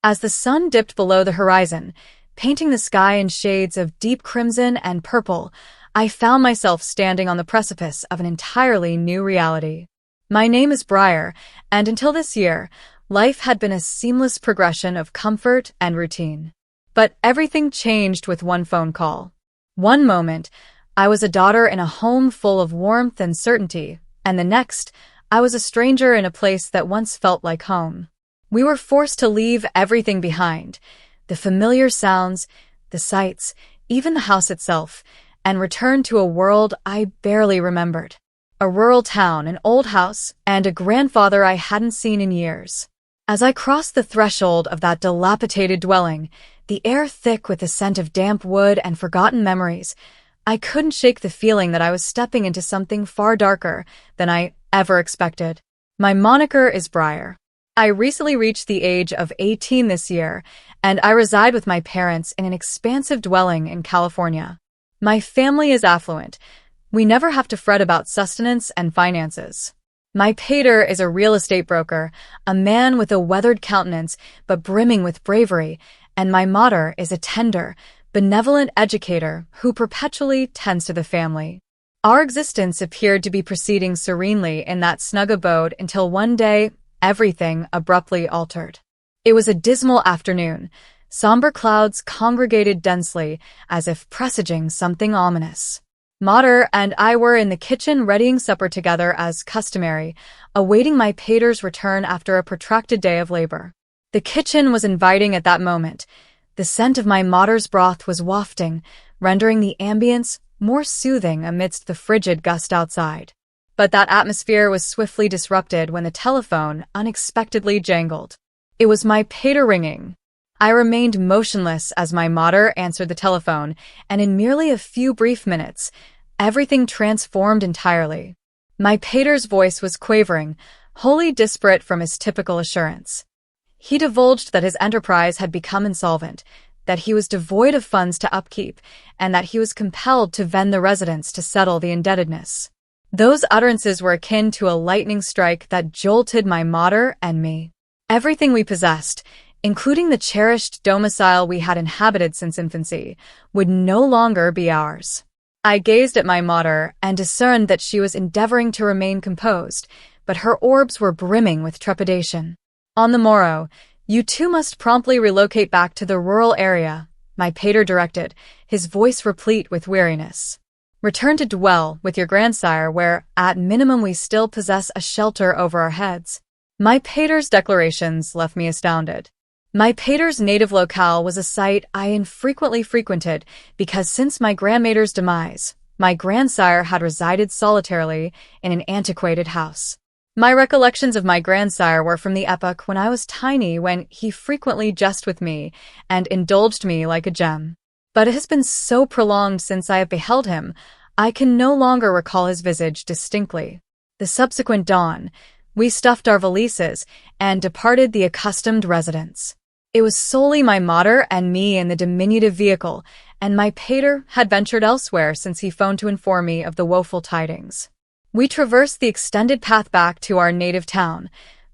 As the sun dipped below the horizon, painting the sky in shades of deep crimson and purple, I found myself standing on the precipice of an entirely new reality. My name is Briar, and until this year, life had been a seamless progression of comfort and routine. But everything changed with one phone call. One moment, I was a daughter in a home full of warmth and certainty, and the next, I was a stranger in a place that once felt like home. We were forced to leave everything behind, the familiar sounds, the sights, even the house itself, and return to a world I barely remembered. A rural town, an old house, and a grandfather I hadn't seen in years. As I crossed the threshold of that dilapidated dwelling, the air thick with the scent of damp wood and forgotten memories, I couldn't shake the feeling that I was stepping into something far darker than I ever expected. My moniker is Briar. I recently reached the age of 18 this year, and I reside with my parents in an expansive dwelling in California. My family is affluent. We never have to fret about sustenance and finances. My pater is a real estate broker, a man with a weathered countenance but brimming with bravery, and my mater is a tender, benevolent educator who perpetually tends to the family. Our existence appeared to be proceeding serenely in that snug abode until one day, everything abruptly altered. It was a dismal afternoon. Somber clouds congregated densely, as if presaging something ominous. Mater and I were in the kitchen readying supper together as customary, awaiting my pater's return after a protracted day of labor. The kitchen was inviting at that moment. The scent of my mater's broth was wafting, rendering the ambience more soothing amidst the frigid gust outside. But that atmosphere was swiftly disrupted when the telephone unexpectedly jangled. It was my pater ringing. I remained motionless as my mater answered the telephone, and in merely a few brief minutes, everything transformed entirely. My pater's voice was quavering, wholly disparate from his typical assurance. He divulged that his enterprise had become insolvent, that he was devoid of funds to upkeep, and that he was compelled to vend the residence to settle the indebtedness. Those utterances were akin to a lightning strike that jolted my mater and me. Everything we possessed, including the cherished domicile we had inhabited since infancy, would no longer be ours. I gazed at my mater and discerned that she was endeavoring to remain composed, but her orbs were brimming with trepidation. On the morrow, you two must promptly relocate back to the rural area, my pater directed, his voice replete with weariness. Return to dwell with your grandsire where, at minimum, we still possess a shelter over our heads. My pater's declarations left me astounded. My pater's native locale was a site I infrequently frequented because since my grandmater's demise, my grandsire had resided solitarily in an antiquated house. My recollections of my grandsire were from the epoch when I was tiny, when he frequently jested with me and indulged me like a gem. But it has been so prolonged since I have beheld him, I can no longer recall his visage distinctly. The subsequent dawn, we stuffed our valises and departed the accustomed residence. It was solely my mater and me in the diminutive vehicle, and my pater had ventured elsewhere since he phoned to inform me of the woeful tidings. We traversed the extended path back to our native town,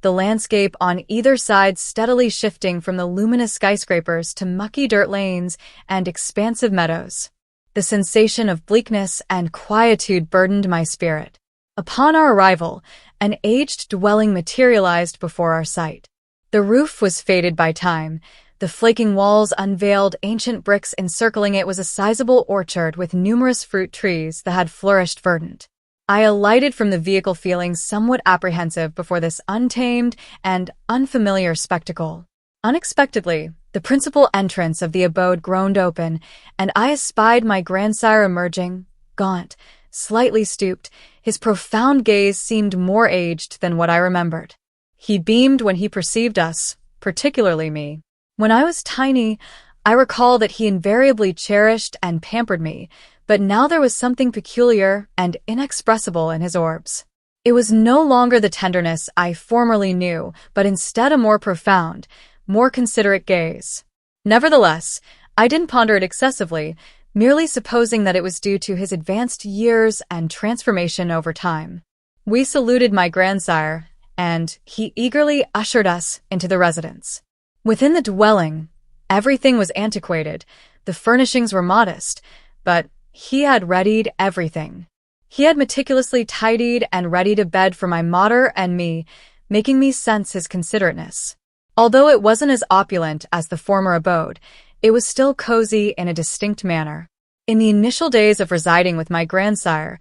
the landscape on either side steadily shifting from the luminous skyscrapers to mucky dirt lanes and expansive meadows. The sensation of bleakness and quietude burdened my spirit. Upon our arrival, an aged dwelling materialized before our sight. The roof was faded by time. The flaking walls unveiled ancient bricks encircling it was a sizable orchard with numerous fruit trees that had flourished verdant. I alighted from the vehicle feeling somewhat apprehensive before this untamed and unfamiliar spectacle. Unexpectedly, the principal entrance of the abode groaned open, and I espied my grandsire emerging, gaunt, slightly stooped. His profound gaze seemed more aged than what I remembered. He beamed when he perceived us, particularly me. When I was tiny, I recall that he invariably cherished and pampered me, but now there was something peculiar and inexpressible in his orbs. It was no longer the tenderness I formerly knew, but instead a more profound, more considerate gaze. Nevertheless, I didn't ponder it excessively, merely supposing that it was due to his advanced years and transformation over time. We saluted my grandsire, and he eagerly ushered us into the residence. Within the dwelling, everything was antiquated, the furnishings were modest, but he had readied everything. He had meticulously tidied and readied a bed for my mater and me, making me sense his considerateness. Although it wasn't as opulent as the former abode, it was still cozy in a distinct manner. In the initial days of residing with my grandsire,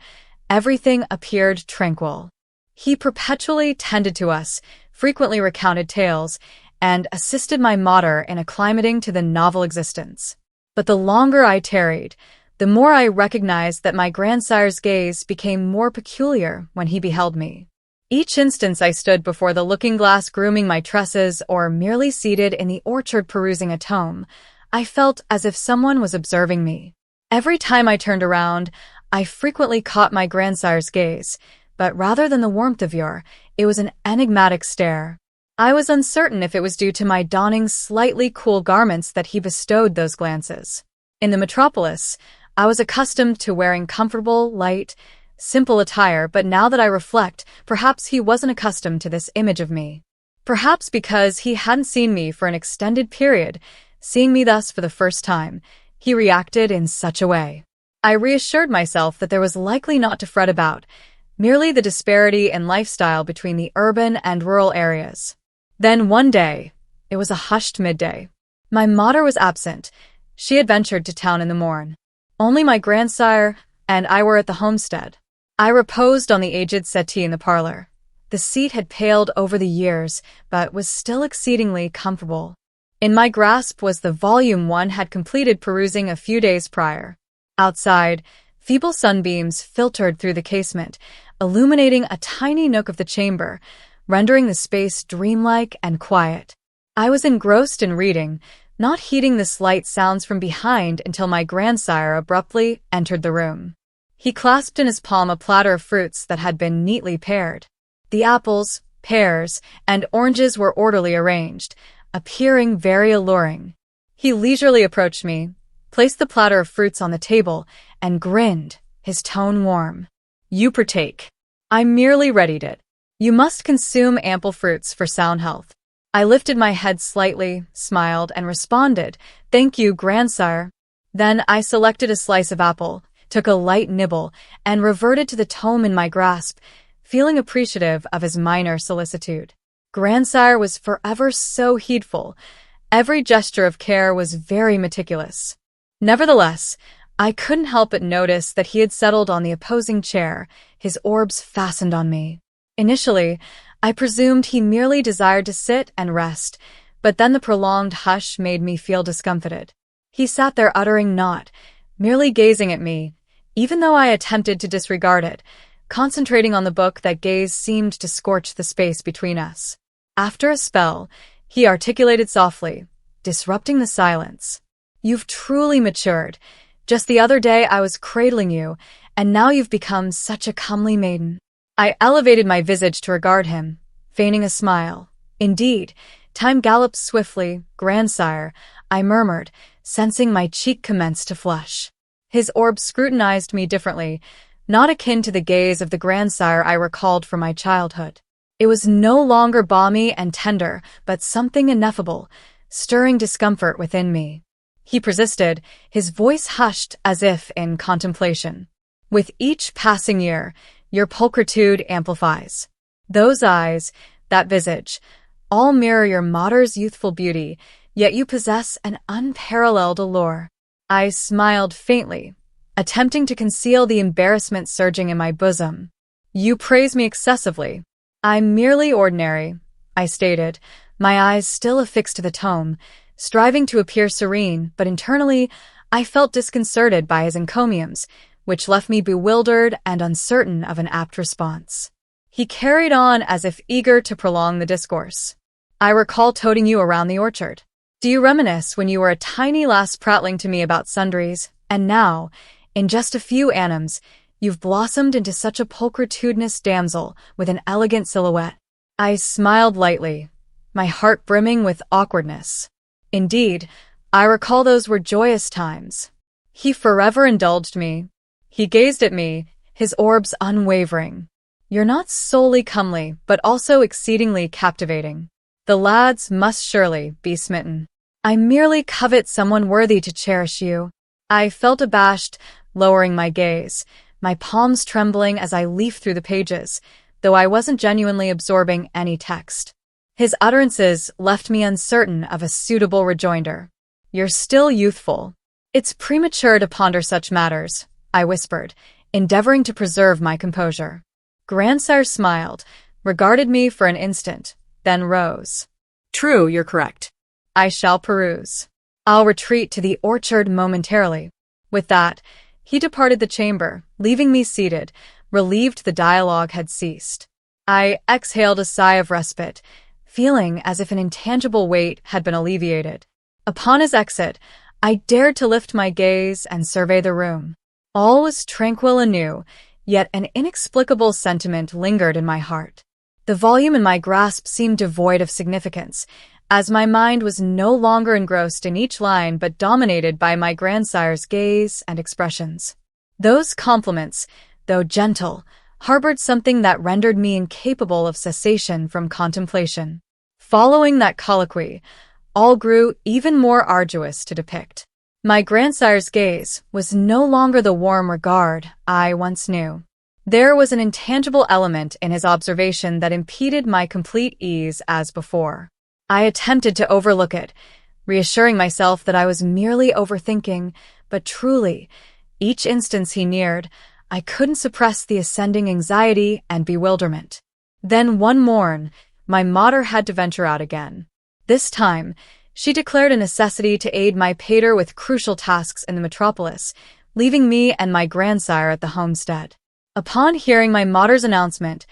everything appeared tranquil. He perpetually tended to us, frequently recounted tales, and assisted my mater in acclimating to the novel existence. But the longer I tarried, the more I recognized that my grandsire's gaze became more peculiar when he beheld me. Each instant I stood before the looking-glass grooming my tresses or merely seated in the orchard perusing a tome, I felt as if someone was observing me. Every time I turned around, I frequently caught my grandsire's gaze, but rather than the warmth of yore, it was an enigmatic stare. I was uncertain if it was due to my donning slightly cool garments that he bestowed those glances. In the metropolis, I was accustomed to wearing comfortable, light, simple attire, but now that I reflect, perhaps he wasn't accustomed to this image of me. Perhaps because he hadn't seen me for an extended period, seeing me thus for the first time, he reacted in such a way. I reassured myself that there was likely not to fret about, merely the disparity in lifestyle between the urban and rural areas. Then one day, it was a hushed midday. My mater was absent. She had ventured to town in the morn. Only my grandsire and I were at the homestead. I reposed on the aged settee in the parlor. The seat had paled over the years, but was still exceedingly comfortable. In my grasp was the volume one had completed perusing a few days prior. Outside, feeble sunbeams filtered through the casement, illuminating a tiny nook of the chamber, rendering the space dreamlike and quiet. I was engrossed in reading, not heeding the slight sounds from behind until my grandsire abruptly entered the room. He clasped in his palm a platter of fruits that had been neatly paired. The apples, pears, and oranges were orderly arranged, appearing very alluring. He leisurely approached me, placed the platter of fruits on the table, and grinned, his tone warm. "You partake. I merely readied it. You must consume ample fruits for sound health." I lifted my head slightly, smiled, and responded, "Thank you, grandsire." Then I selected a slice of apple, took a light nibble, and reverted to the tome in my grasp, feeling appreciative of his minor solicitude. Grandsire was forever so heedful. Every gesture of care was very meticulous. Nevertheless, I couldn't help but notice that he had settled on the opposing chair, his orbs fastened on me. Initially, I presumed he merely desired to sit and rest, but then the prolonged hush made me feel discomfited. He sat there uttering naught, merely gazing at me, even though I attempted to disregard it, concentrating on the book. That gaze seemed to scorch the space between us. After a spell, he articulated softly, disrupting the silence. "You've truly matured. Just the other day I was cradling you, and now you've become such a comely maiden." I elevated my visage to regard him, feigning a smile. "Indeed, time gallops swiftly, grandsire," I murmured, sensing my cheek commence to flush. His orbs scrutinized me differently, not akin to the gaze of the grandsire I recalled from my childhood. It was no longer balmy and tender, but something ineffable, stirring discomfort within me. He persisted, his voice hushed as if in contemplation. "With each passing year, your pulchritude amplifies. Those eyes, that visage, all mirror your mater's youthful beauty, yet you possess an unparalleled allure." I smiled faintly, attempting to conceal the embarrassment surging in my bosom. "You praise me excessively." "I'm merely ordinary," I stated, my eyes still affixed to the tome, striving to appear serene, but internally I felt disconcerted by his encomiums, which left me bewildered and uncertain of an apt response. He carried on as if eager to prolong the discourse. "I recall toting you around the orchard. Do you reminisce when you were a tiny lass prattling to me about sundries, and now, in just a few annums, you've blossomed into such a pulchritudinous damsel with an elegant silhouette?" I smiled lightly, my heart brimming with awkwardness. Indeed, I recall those were joyous times. He forever indulged me. He gazed at me, his orbs unwavering. "You're not solely comely, but also exceedingly captivating." The lads must surely be smitten. I merely covet someone worthy to cherish you. I felt abashed, lowering my gaze, my palms trembling as I leafed through the pages, though I wasn't genuinely absorbing any text. His utterances left me uncertain of a suitable rejoinder. You're still youthful. It's premature to ponder such matters, I whispered, endeavoring to preserve my composure. Grandsire smiled, regarded me for an instant, then rose. True, you're correct. I shall peruse. I'll retreat to the orchard momentarily. With that, he departed the chamber, leaving me seated, relieved the dialogue had ceased. I exhaled a sigh of respite, feeling as if an intangible weight had been alleviated. Upon his exit, I dared to lift my gaze and survey the room. All was tranquil anew, yet an inexplicable sentiment lingered in my heart. The volume in my grasp seemed devoid of significance, as my mind was no longer engrossed in each line but dominated by my grandsire's gaze and expressions. Those compliments, though gentle, harbored something that rendered me incapable of cessation from contemplation. Following that colloquy, all grew even more arduous to depict. My grandsire's gaze was no longer the warm regard I once knew. There was an intangible element in his observation that impeded my complete ease as before. I attempted to overlook it, reassuring myself that I was merely overthinking, but truly, each instance he neared, I couldn't suppress the ascending anxiety and bewilderment. Then one morn, my mater had to venture out again. This time, she declared a necessity to aid my pater with crucial tasks in the metropolis, leaving me and my grandsire at the homestead. Upon hearing my mater's announcement,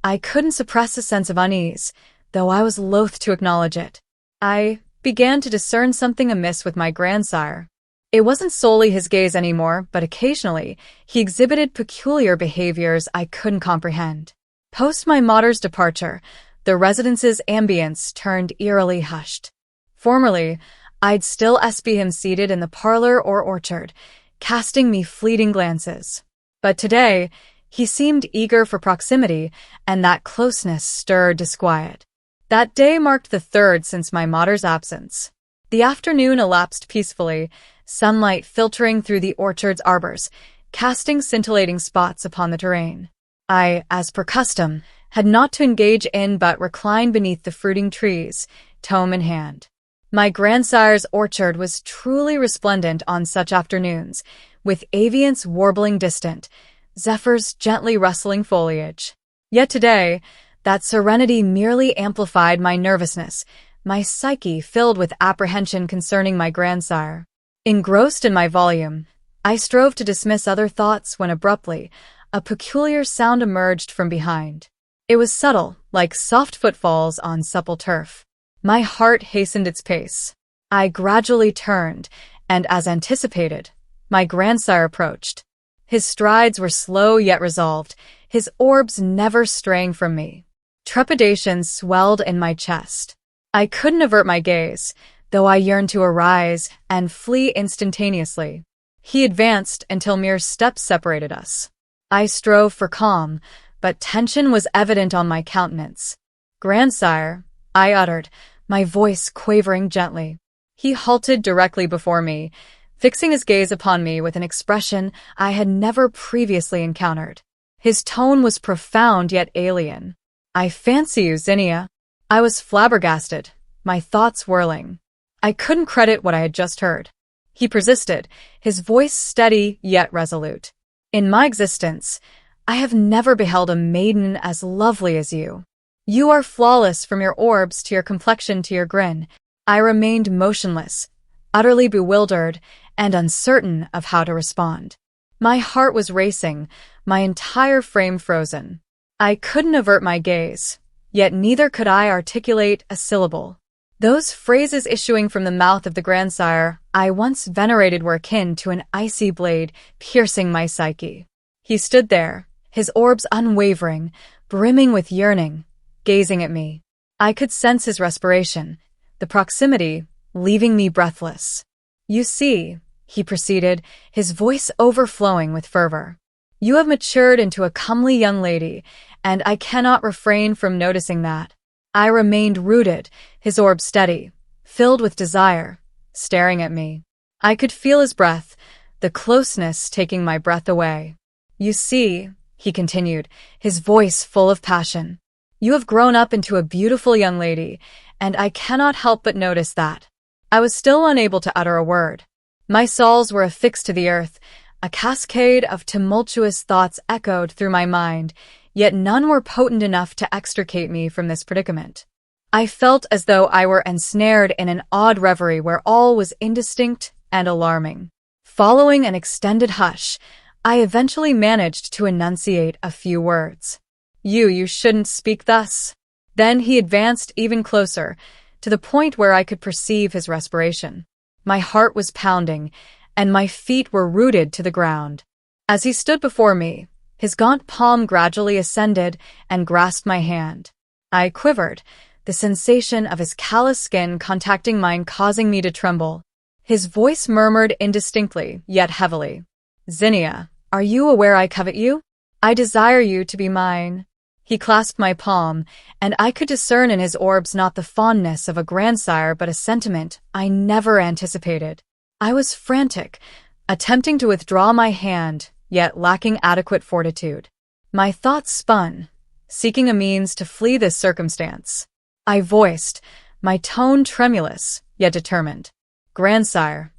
I couldn't suppress a sense of unease, though I was loath to acknowledge it. I began to discern something amiss with my grandsire. It wasn't solely his gaze anymore, but occasionally, he exhibited peculiar behaviors I couldn't comprehend. Post my mater's departure, the residence's ambience turned eerily hushed. Formerly, I'd still espy him seated in the parlor or orchard, casting me fleeting glances. But today, he seemed eager for proximity, and that closeness stirred disquiet. That day marked the third since my mater's absence. The afternoon elapsed peacefully, sunlight filtering through the orchard's arbors, casting scintillating spots upon the terrain. I, as per custom, had naught to engage in but recline beneath the fruiting trees, tome in hand. My grandsire's orchard was truly resplendent on such afternoons, with avians warbling distant, zephyrs gently rustling foliage. Yet today, that serenity merely amplified my nervousness, my psyche filled with apprehension concerning my grandsire. Engrossed in my volume, I strove to dismiss other thoughts when abruptly, a peculiar sound emerged from behind. It was subtle, like soft footfalls on supple turf. My heart hastened its pace. I gradually turned, and as anticipated, my grandsire approached. His strides were slow yet resolved, his orbs never straying from me. Trepidation swelled in my chest. I couldn't avert my gaze, though I yearned to arise and flee instantaneously. He advanced until mere steps separated us. I strove for calm, but tension was evident on my countenance. "Grandsire," I uttered, my voice quavering gently. He halted directly before me, fixing his gaze upon me with an expression I had never previously encountered. His tone was profound yet alien. "I fancy you, Zinnia." I was flabbergasted, my thoughts whirling. I couldn't credit what I had just heard. He persisted, his voice steady yet resolute. "In my existence, I have never beheld a maiden as lovely as you. You are flawless from your orbs to your complexion to your grin." I remained motionless, utterly bewildered, and uncertain of how to respond. My heart was racing, my entire frame frozen. I couldn't avert my gaze, yet neither could I articulate a syllable. Those phrases issuing from the mouth of the grandsire I once venerated were akin to an icy blade piercing my psyche. He stood there, his orbs unwavering, brimming with yearning, gazing at me. I could sense his respiration, the proximity, leaving me breathless. "You see," he proceeded, his voice overflowing with fervor, "you have matured into a comely young lady, and I cannot refrain from noticing that. I remained rooted, his orb steady, filled with desire, staring at me. I could feel his breath, the closeness taking my breath away. "You see," he continued, his voice full of passion, "you have grown up into a beautiful young lady, and I cannot help but notice that." I was still unable to utter a word. My soles were affixed to the earth. A cascade of tumultuous thoughts echoed through my mind, yet none were potent enough to extricate me from this predicament. I felt as though I were ensnared in an odd reverie where all was indistinct and alarming. Following an extended hush, I eventually managed to enunciate a few words. You shouldn't speak thus." Then he advanced even closer, to the point where I could perceive his respiration. My heart was pounding, and my feet were rooted to the ground. As he stood before me, his gaunt palm gradually ascended and grasped my hand. I quivered, the sensation of his callous skin contacting mine causing me to tremble. His voice murmured indistinctly, yet heavily. "Zinnia, are you aware I covet you? I desire you to be mine." He clasped my palm, and I could discern in his orbs not the fondness of a grandsire but a sentiment I never anticipated. I was frantic, attempting to withdraw my hand, yet lacking adequate fortitude. My thoughts spun, seeking a means to flee this circumstance. I voiced, my tone tremulous, yet determined. Grandsire,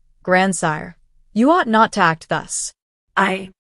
you ought not to act thus. I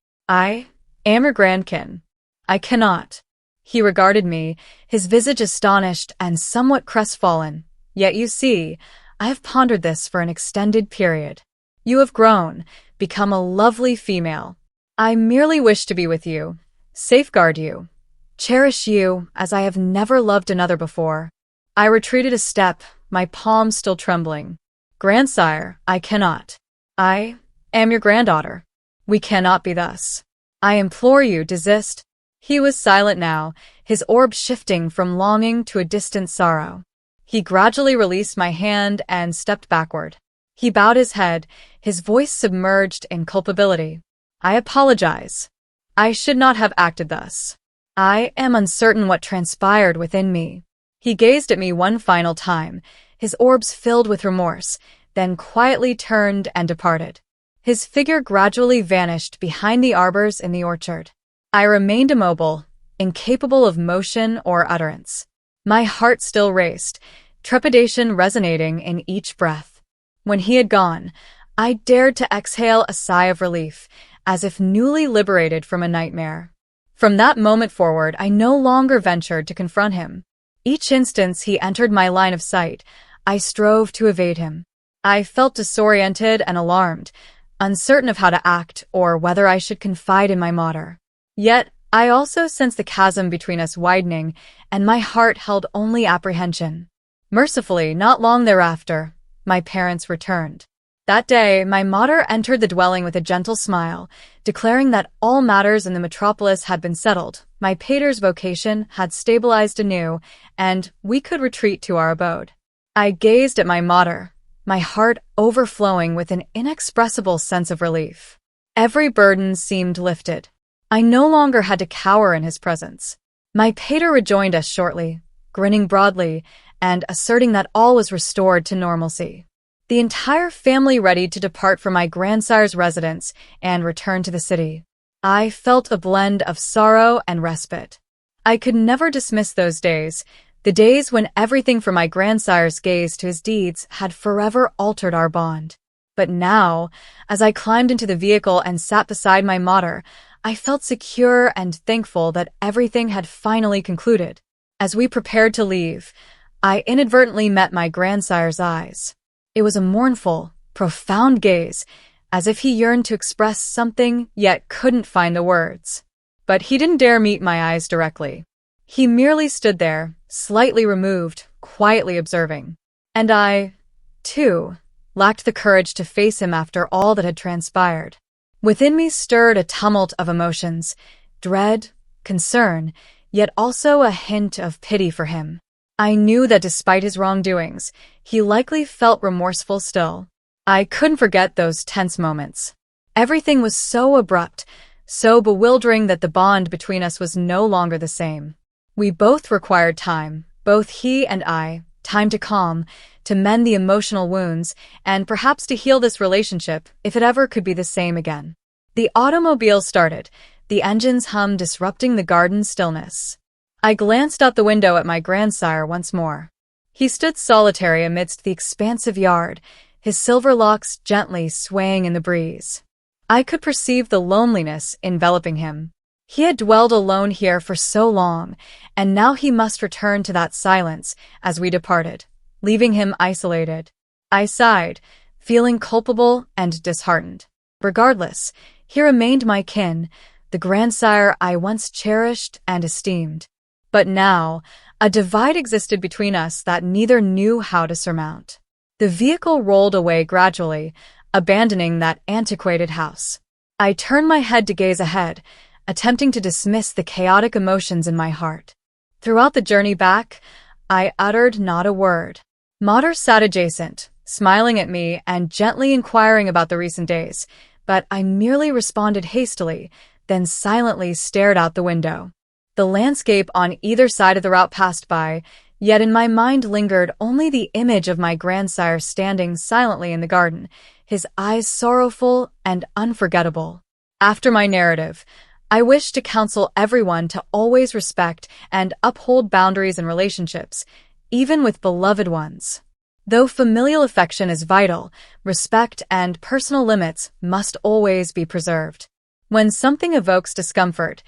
am your grandkin. I cannot." He regarded me, his visage astonished and somewhat crestfallen. "Yet you see, I have pondered this for an extended period. You have grown, become a lovely female. I merely wish to be with you, safeguard you, cherish you as I have never loved another before." I retreated a step, my palm still trembling. "Grandsire, I cannot. I am your granddaughter. We cannot be thus. I implore you, desist." He was silent now, his orb shifting from longing to a distant sorrow. He gradually released my hand and stepped backward. He bowed his head, his voice submerged in culpability. "I apologize. I should not have acted thus. I am uncertain what transpired within me." He gazed at me one final time, his orbs filled with remorse, then quietly turned and departed. His figure gradually vanished behind the arbors in the orchard. I remained immobile, incapable of motion or utterance. My heart still raced, trepidation resonating in each breath. When he had gone, I dared to exhale a sigh of relief, as if newly liberated from a nightmare. From that moment forward, I no longer ventured to confront him. Each instant he entered my line of sight, I strove to evade him. I felt disoriented and alarmed, uncertain of how to act or whether I should confide in my mater. Yet, I also sensed the chasm between us widening, and my heart held only apprehension. Mercifully, not long thereafter, my parents returned. That day, my mater entered the dwelling with a gentle smile, declaring that all matters in the metropolis had been settled, my pater's vocation had stabilized anew, and we could retreat to our abode. I gazed at my mater, my heart overflowing with an inexpressible sense of relief. Every burden seemed lifted. I no longer had to cower in his presence. My pater rejoined us shortly, grinning broadly and asserting that all was restored to normalcy. The entire family readied to depart from my grandsire's residence and return to the city. I felt a blend of sorrow and respite. I could never dismiss those days, the days when everything from my grandsire's gaze to his deeds had forever altered our bond. But now, as I climbed into the vehicle and sat beside my mater, I felt secure and thankful that everything had finally concluded. As we prepared to leave, I inadvertently met my grandsire's eyes. It was a mournful, profound gaze, as if he yearned to express something yet couldn't find the words. But he didn't dare meet my eyes directly. He merely stood there, slightly removed, quietly observing. And I, too, lacked the courage to face him after all that had transpired. Within me stirred a tumult of emotions, dread, concern, yet also a hint of pity for him. I knew that despite his wrongdoings, he likely felt remorseful still. I couldn't forget those tense moments. Everything was so abrupt, so bewildering that the bond between us was no longer the same. We both required time, both he and I, time to calm, to mend the emotional wounds, and perhaps to heal this relationship if it ever could be the same again. The automobile started, the engine's hum disrupting the garden's stillness. I glanced out the window at my grandsire once more. He stood solitary amidst the expansive yard, his silver locks gently swaying in the breeze. I could perceive the loneliness enveloping him. He had dwelled alone here for so long, and now he must return to that silence as we departed, leaving him isolated. I sighed, feeling culpable and disheartened. Regardless, he remained my kin, the grandsire I once cherished and esteemed. But now, a divide existed between us that neither knew how to surmount. The vehicle rolled away gradually, abandoning that antiquated house. I turned my head to gaze ahead, attempting to dismiss the chaotic emotions in my heart. Throughout the journey back, I uttered not a word. Mater sat adjacent, smiling at me and gently inquiring about the recent days, but I merely responded hastily, then silently stared out the window. The landscape on either side of the route passed by, yet in my mind lingered only the image of my grandsire standing silently in the garden, his eyes sorrowful and unforgettable. After my narrative, I wish to counsel everyone to always respect and uphold boundaries in relationships, even with beloved ones. Though familial affection is vital, respect and personal limits must always be preserved. When something evokes discomfort,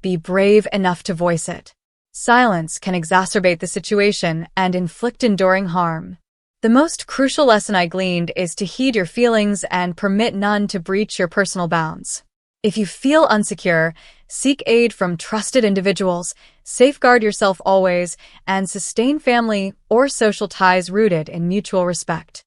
be brave enough to voice it. Silence can exacerbate the situation and inflict enduring harm. The most crucial lesson I gleaned is to heed your feelings and permit none to breach your personal bounds. If you feel insecure, seek aid from trusted individuals, safeguard yourself always, and sustain family or social ties rooted in mutual respect.